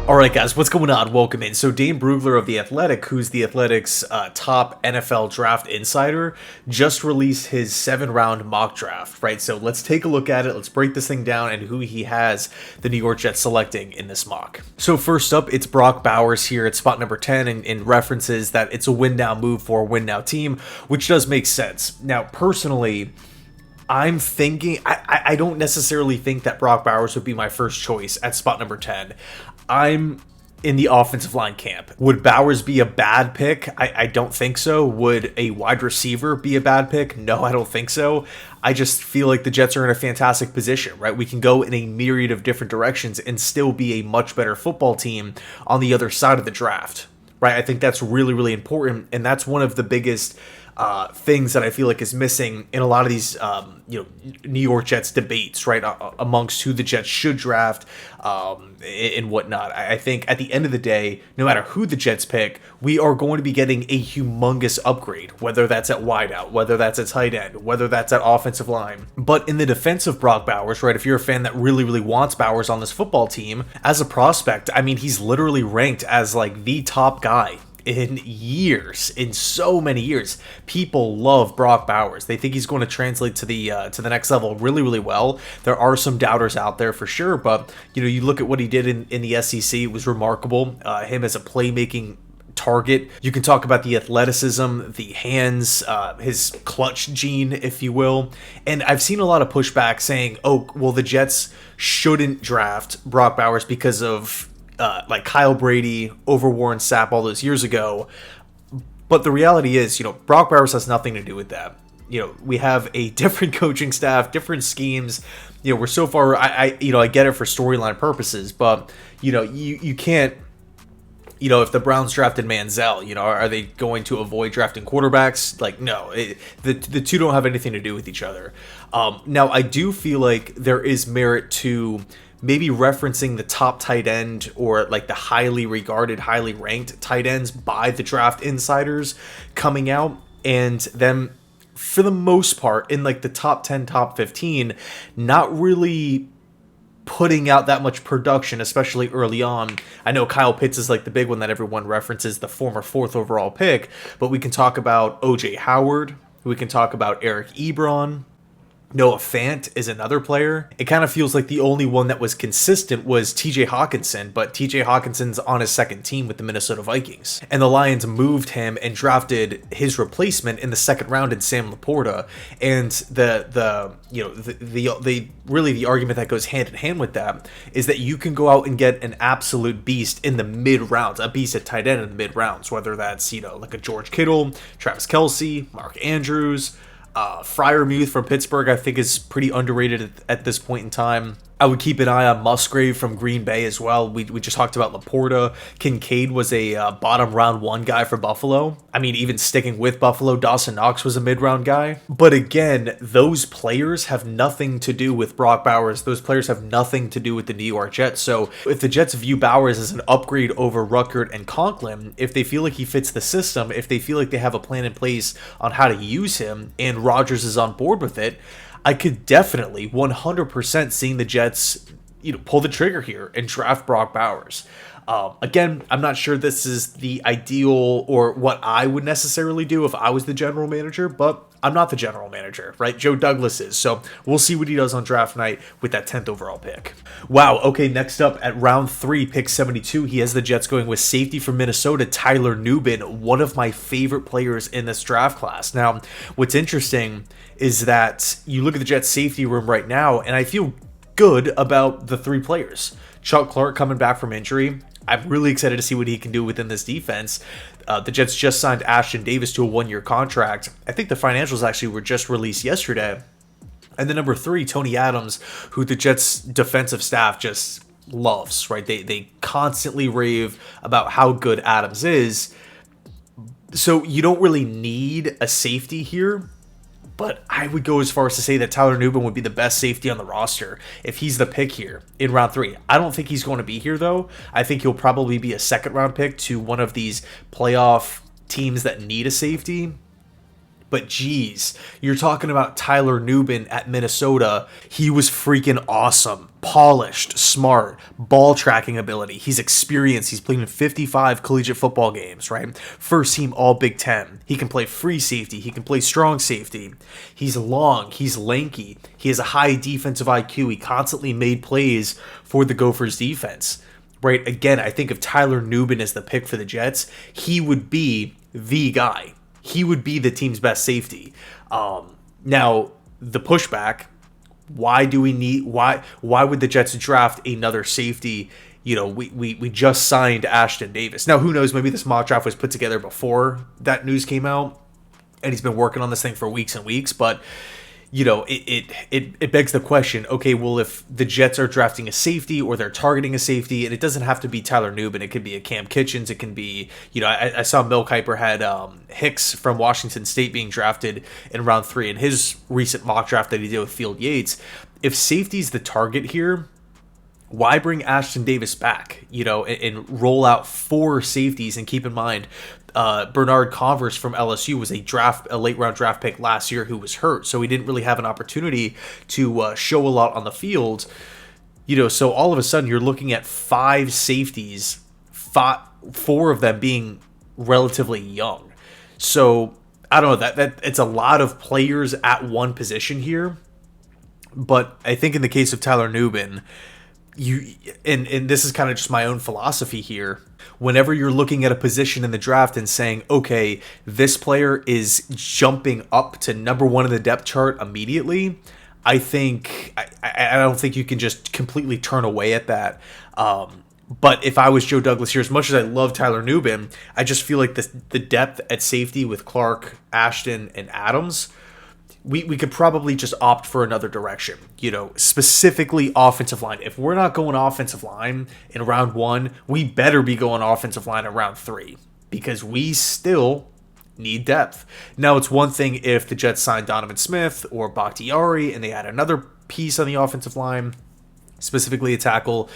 Alright guys, what's going on? Welcome in. So Dane Brugler of The Athletic, who's The Athletic's top NFL draft insider, just released his 7-round mock draft, right? So let's take a look at it, let's break this thing down and who he has the New York Jets selecting in this mock. So first up, it's Brock Bowers here at spot number 10 and references that it's a win-now move for a win-now team, which does make sense. Now, personally, I'm thinking, I don't necessarily think that Brock Bowers would be my first choice at spot number 10. I'm in the offensive line camp. Would Bowers be a bad pick? I don't think so. Would a wide receiver be a bad pick? No, I don't think so. I just feel like the Jets are in a fantastic position, right? We can go in a myriad of different directions and still be a much better football team on the other side of the draft, right? I think that's really, really important, and that's one of the biggest things that I feel like is missing in a lot of these, New York Jets debates, right, amongst who the Jets should draft and whatnot. I think at the end of the day, no matter who the Jets pick, we are going to be getting a humongous upgrade, whether that's at wideout, whether that's at tight end, whether that's at offensive line. But in the defense of Brock Bowers, right, if you're a fan that really, really wants Bowers on this football team, as a prospect, I mean, he's literally ranked as like the top guy in years, in so many years. People love Brock Bowers. They think he's going to translate to the next level really, really well. There are some doubters out there for sure, but you look at what he did in the SEC. It was remarkable. Him as a playmaking target. You can talk about the athleticism, the hands, his clutch gene, if you will. And I've seen a lot of pushback saying, oh, well, the Jets shouldn't draft Brock Bowers because of like Kyle Brady over Warren Sapp all those years ago. But the reality is, Brock Bowers has nothing to do with that. We have a different coaching staff, different schemes. We're so far, I get it for storyline purposes, but, you can't, if the Browns drafted Manziel, are they going to avoid drafting quarterbacks? Like, no, the two don't have anything to do with each other. Now, I do feel like there is merit to maybe referencing the top tight end or like the highly regarded, highly ranked tight ends by the draft insiders coming out, and then for the most part in like the top 10, top 15, not really putting out that much production, especially early on. I know Kyle Pitts is like the big one that everyone references, the former 4th overall pick, but we can talk about OJ Howard, we can talk about Eric Ebron. Noah Fant is another player. It kind of feels like the only one that was consistent was TJ Hawkinson, but TJ Hawkinson's on his second team with the Minnesota Vikings. And the Lions moved him and drafted his replacement in the 2nd round in Sam Laporta. And the argument that goes hand in hand with that is that you can go out and get an absolute beast in the mid rounds, a beast at tight end in the mid rounds, whether that's, like a George Kittle, Travis Kelce, Mark Andrews, Freiermuth from Pittsburgh, I think, is pretty underrated at this point in time. I would keep an eye on Musgrave from Green Bay as well. We just talked about Laporta. Kincaid was a bottom round 1 guy for Buffalo. I mean, even sticking with Buffalo, Dawson Knox was a mid-round guy. But again, those players have nothing to do with Brock Bowers. Those players have nothing to do with the New York Jets. So if the Jets view Bowers as an upgrade over Ruckert and Conklin, if they feel like he fits the system, if they feel like they have a plan in place on how to use him, and Rodgers is on board with it, I could definitely 100% seeing the Jets, pull the trigger here and draft Brock Bowers. Again, I'm not sure this is the ideal or what I would necessarily do if I was the general manager, but I'm not the general manager, right? Joe Douglas is. So we'll see what he does on draft night with that 10th overall pick. Wow. Okay. Next up at round 3, pick 72, he has the Jets going with safety from Minnesota, Tyler Nuban, one of my favorite players in this draft class. Now, what's interesting is that you look at the Jets safety room right now, and I feel good about the 3 players. Chuck Clark coming back from injury. I'm really excited to see what he can do within this defense. The Jets just signed Ashton Davis to a 1-year contract. I think the financials actually were just released yesterday. And then number 3, Tony Adams, who the Jets defensive staff just loves, right? They constantly rave about how good Adams is. So you don't really need a safety here. But I would go as far as to say that Tyler Nuban would be the best safety on the roster if he's the pick here in round 3. I don't think he's going to be here, though. I think he'll probably be a 2nd-round pick to one of these playoff teams that need a safety. But geez, you're talking about Tyler Nuban at Minnesota. He was freaking awesome. Polished, smart, ball tracking ability. He's experienced. He's played in 55 collegiate football games, right? First team All Big Ten. He can play free safety. He can play strong safety. He's long. He's lanky. He has a high defensive IQ. He constantly made plays for the Gophers defense, right? Again, I think if Tyler Nuban is the pick for the Jets, he would be the guy. He would be the team's best safety. Now, the pushback, why would the Jets draft another safety? You know, we just signed Ashton Davis. Now, who knows, maybe this mock draft was put together before that news came out, and he's been working on this thing for weeks and weeks, but you know, it begs the question, okay, well, if the Jets are drafting a safety or they're targeting a safety, and it doesn't have to be Tyler Nuban, it could be a Cam Kitchens, it can be, you know, I saw Mel Kiper had Hicks from Washington State being drafted in round 3 in his recent mock draft that he did with Field Yates. If safety's the target here, why bring Ashton Davis back, you know, and roll out 4 safeties? And keep in mind, Bernard Converse from LSU was a late round draft pick last year who was hurt, so he didn't really have an opportunity to show a lot on the field. You know, so all of a sudden you're looking at 5 safeties, 4 of them being relatively young. So I don't know, that it's a lot of players at one position here. But I think in the case of Tyler Nuban, and this is kind of just my own philosophy here, whenever you're looking at a position in the draft and saying, okay, this player is jumping up to number 1 in the depth chart immediately, I don't think you can just completely turn away at that. But if I was Joe Douglas here, as much as I love Tyler Nuban, I just feel like the depth at safety with Clark, Ashton, and Adams, we could probably just opt for another direction, you know, specifically offensive line. If we're not going offensive line in round 1, we better be going offensive line in round 3, because we still need depth. Now, it's one thing if the Jets signed Donovan Smith or Bakhtiari and they had another piece on the offensive line, specifically a tackle,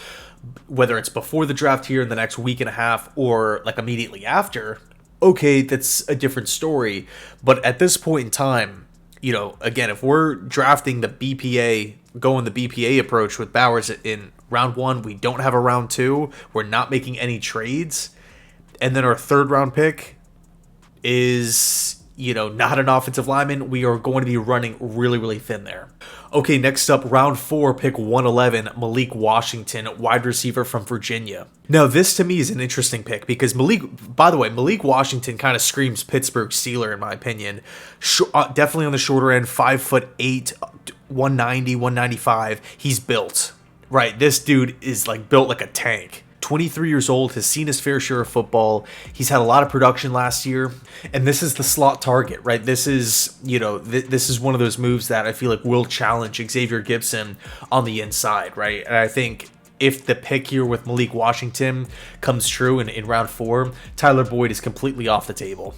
whether it's before the draft here in the next week and a half or like immediately after, okay, that's a different story. But at this point in time, you know, again, if we're drafting the BPA, going the BPA approach with Bowers in round 1, we don't have a round 2, we're not making any trades, and then our 3rd round pick is, you know, not an offensive lineman, we are going to be running really, really thin there. Okay, next up, round 4, pick 111, Malik Washington, wide receiver from Virginia. Now, this to me is an interesting pick because Malik Washington kind of screams Pittsburgh Steeler in my opinion. Definitely on the shorter end, 5'8", 190, 195. He's built, right? This dude is like built like a tank. 23 years old, has seen his fair share of football. He's had a lot of production last year, and this is the slot target, right? This is, you know, this is one of those moves that I feel like will challenge Xavier Gipson on the inside, right? And I think if the pick here with Malik Washington comes true in round 4, Tyler Boyd is completely off the table.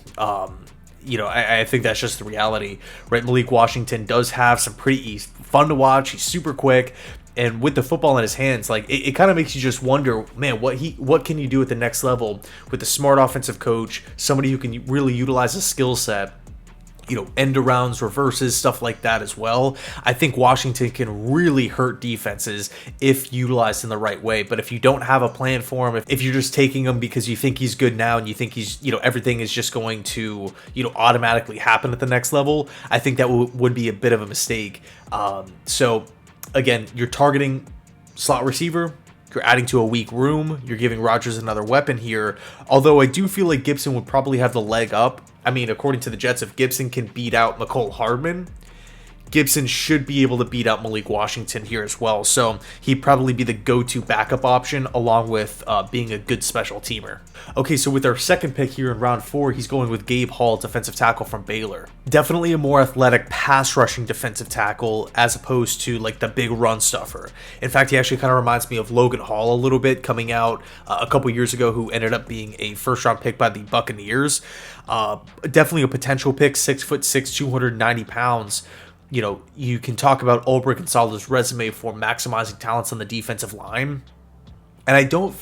You know, I think that's just the reality, right? Malik Washington does have some he's fun to watch. He's super quick. And with the football in his hands, like it kind of makes you just wonder, man, what can you do at the next level with a smart offensive coach, somebody who can really utilize a skill set, you know, end arounds, reverses, stuff like that as well. I think Washington can really hurt defenses if utilized in the right way. But if you don't have a plan for him, if you're just taking him because you think he's good now and you think he's, you know, everything is just going to, you know, automatically happen at the next level, I think that would be a bit of a mistake. So again, you're targeting slot receiver, you're adding to a weak room, you're giving Rodgers another weapon here, although I do feel like Gipson would probably have the leg up. I mean, according to the Jets, if Gipson can beat out Mecole Hardman, Gipson should be able to beat out Malik Washington here as well. So he'd probably be the go-to backup option along with being a good special teamer. Okay, so with our second pick here in round 4, he's going with Gabe Hall, defensive tackle from Baylor. Definitely a more athletic pass rushing defensive tackle as opposed to like the big run stuffer. In fact, he actually kind of reminds me of Logan Hall a little bit, coming out a couple years ago, who ended up being a first round pick by the Buccaneers. Definitely a potential pick, 6'6", 290 pounds. You know, you can talk about Ulbrich and Saleh's resume for maximizing talents on the defensive line. And I don't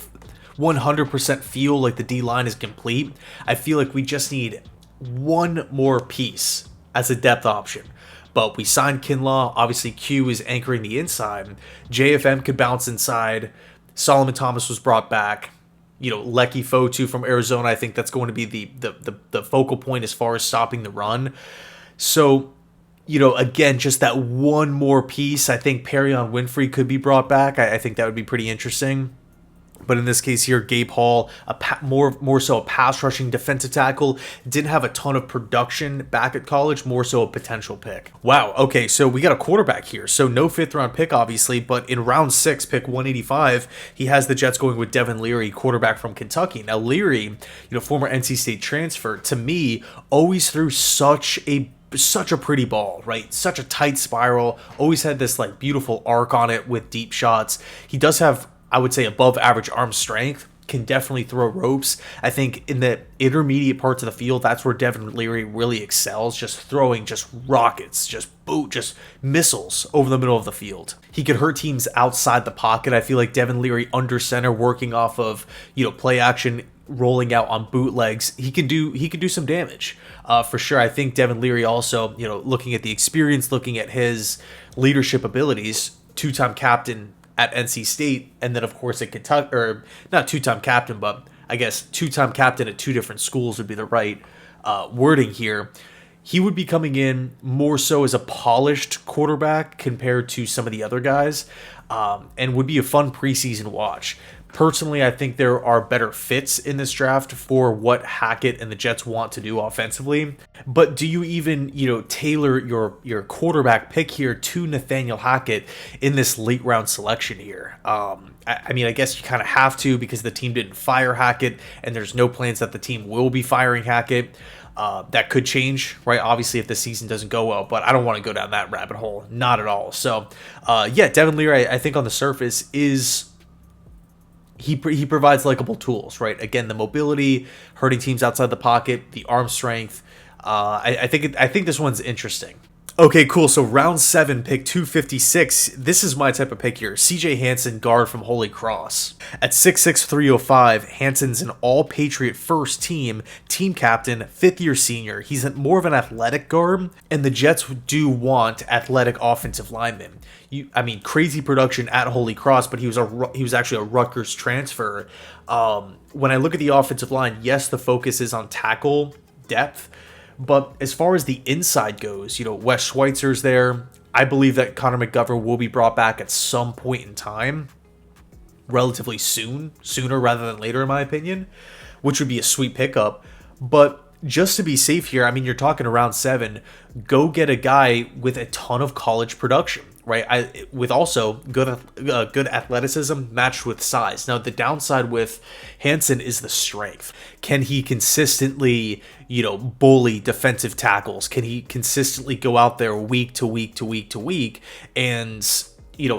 100% feel like the D-line is complete. I feel like we just need one more piece as a depth option. But we signed Kinlaw. Obviously, Q is anchoring the inside. JFM could bounce inside. Solomon Thomas was brought back. Lecky Fotu from Arizona, I think that's going to be the focal point as far as stopping the run. So, again, just that one more piece. I think Perion Winfrey could be brought back. I think that would be pretty interesting. But in this case here, Gabe Hall, more so a pass rushing defensive tackle, didn't have a ton of production back at college, more so a potential pick. Wow, okay, so we got a quarterback here. So no 5th round pick, obviously, but in round 6, pick 185, he has the Jets going with Devon Ly, quarterback from Kentucky. Now Ly, former NC State transfer, to me, always threw such a pretty ball, right? Such a tight spiral, always had this like beautiful arc on it with deep shots. He does have, I would say, above average arm strength, can definitely throw ropes. I think in the intermediate parts of the field, that's where Devon Ly really excels, just throwing just rockets, just missiles over the middle of the field. He could hurt teams outside the pocket. I feel like Devon Ly under center, working off of, play action, rolling out on bootlegs, he can do some damage for sure. I think Devon Ly also, looking at the experience, looking at his leadership abilities, 2-time captain at NC State, and then of course at Kentucky, or not 2-time captain, but I guess 2-time captain at 2 different schools would be the right wording here. He would be coming in more so as a polished quarterback compared to some of the other guys, and would be a fun preseason watch. Personally, I think there are better fits in this draft for what Hackett and the Jets want to do offensively. But do you even, tailor your quarterback pick here to Nathaniel Hackett in this late round selection here? I guess you kind of have to, because the team didn't fire Hackett, and there's no plans that the team will be firing Hackett. That could change, right? Obviously, if the season doesn't go well, but I don't want to go down that rabbit hole. Not at all. So, Devon Ly, I think on the surface is... He provides likable tools, right? Again, the mobility, hurting teams outside the pocket, the arm strength. I think this one's interesting. Okay, cool. So round 7, pick 256. This is my type of pick here. CJ Hansen, guard from Holy Cross. At 6'6", 305, Hansen's an all-Patriot first team captain, 5th-year senior. He's more of an athletic guard, and the Jets do want athletic offensive linemen. Crazy production at Holy Cross, but he was actually a Rutgers transfer. When I look at the offensive line, yes, the focus is on tackle depth, but as far as the inside goes, Wes Schweitzer's there. I believe that Connor McGovern will be brought back at some point in time, relatively sooner rather than later, in my opinion, which would be a sweet pickup. But just to be safe here, you're talking around 7, go get a guy with a ton of college production, right? With also good athleticism matched with size. Now, the downside with Hansen is the strength. Can he consistently, bully defensive tackles? Can he consistently go out there week to week to week to week and,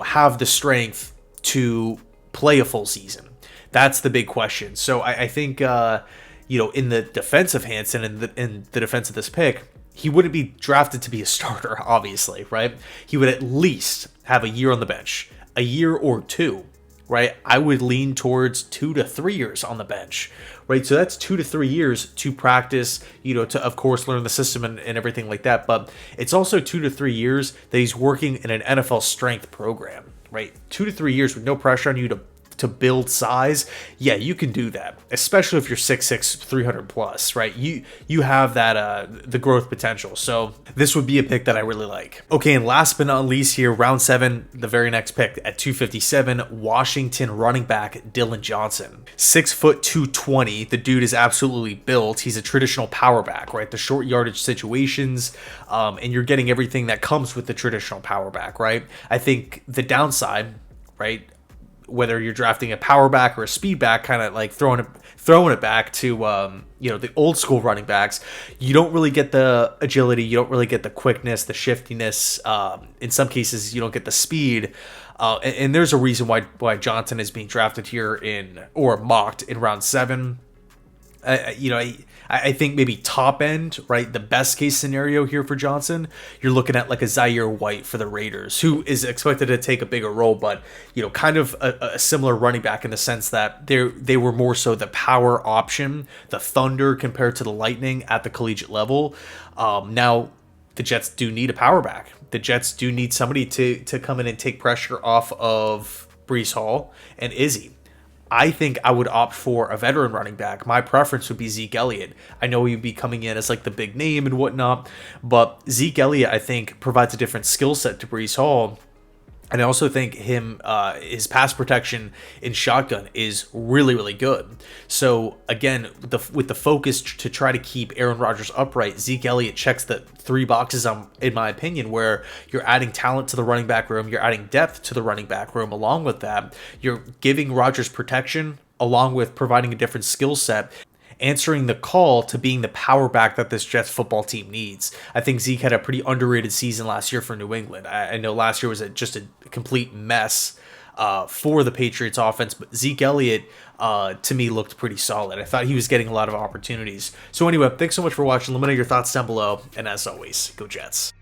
have the strength to play a full season? That's the big question. So I think, in the defense of Hansen and in the defense of this pick, he wouldn't be drafted to be a starter, obviously, right? He would at least have a year on the bench, a year or 2, right? I would lean towards 2 to 3 years on the bench, right? So that's 2 to 3 years to practice, to, of course, learn the system and everything like that. But it's also 2 to 3 years that he's working in an NFL strength program, right? 2 to 3 years with no pressure on you to build size. Yeah, you can do that, especially if you're 6'6", 300 plus, right? You have that the growth potential. So this would be a pick that I really like. Okay, and last but not least here, round 7, the very next pick at 257, Washington running back Dylan Johnson. 6 foot 220. The dude is absolutely built. He's a traditional power back, right? The short yardage situations, and you're getting everything that comes with the traditional power back, right? I think the downside, right, whether you're drafting a power back or a speed back, kind of like throwing it back to the old school running backs, you don't really get the agility, you don't really get the quickness, the shiftiness. In some cases, you don't get the speed. And there's a reason why Johnson is being drafted here or mocked in round 7. I think maybe top end, right? The best case scenario here for Johnson, you're looking at like a Zaire White for the Raiders, who is expected to take a bigger role, but kind of a similar running back in the sense that they were more so the power option, the Thunder compared to the Lightning at the collegiate level. Now, the Jets do need a power back. The Jets do need somebody to come in and take pressure off of Breece Hall and Izzy. I think I would opt for a veteran running back. My preference would be Zeke Elliott. I know he'd be coming in as like the big name and whatnot, but Zeke Elliott, I think, provides a different skill set to Breece Hall. And I also think his pass protection in shotgun is really, really good. So again, with the focus to try to keep Aaron Rodgers upright, Zeke Elliott checks the 3 boxes, in my opinion, where you're adding talent to the running back room, you're adding depth to the running back room. Along with that, you're giving Rodgers protection, along with providing a different skill set, answering the call to being the power back that this Jets football team needs. I think Zeke had a pretty underrated season last year for New England. I know last year was just a complete mess for the Patriots offense, but Zeke Elliott, to me, looked pretty solid. I thought he was getting a lot of opportunities. So anyway, thanks so much for watching. Let me know your thoughts down below, and as always, go Jets.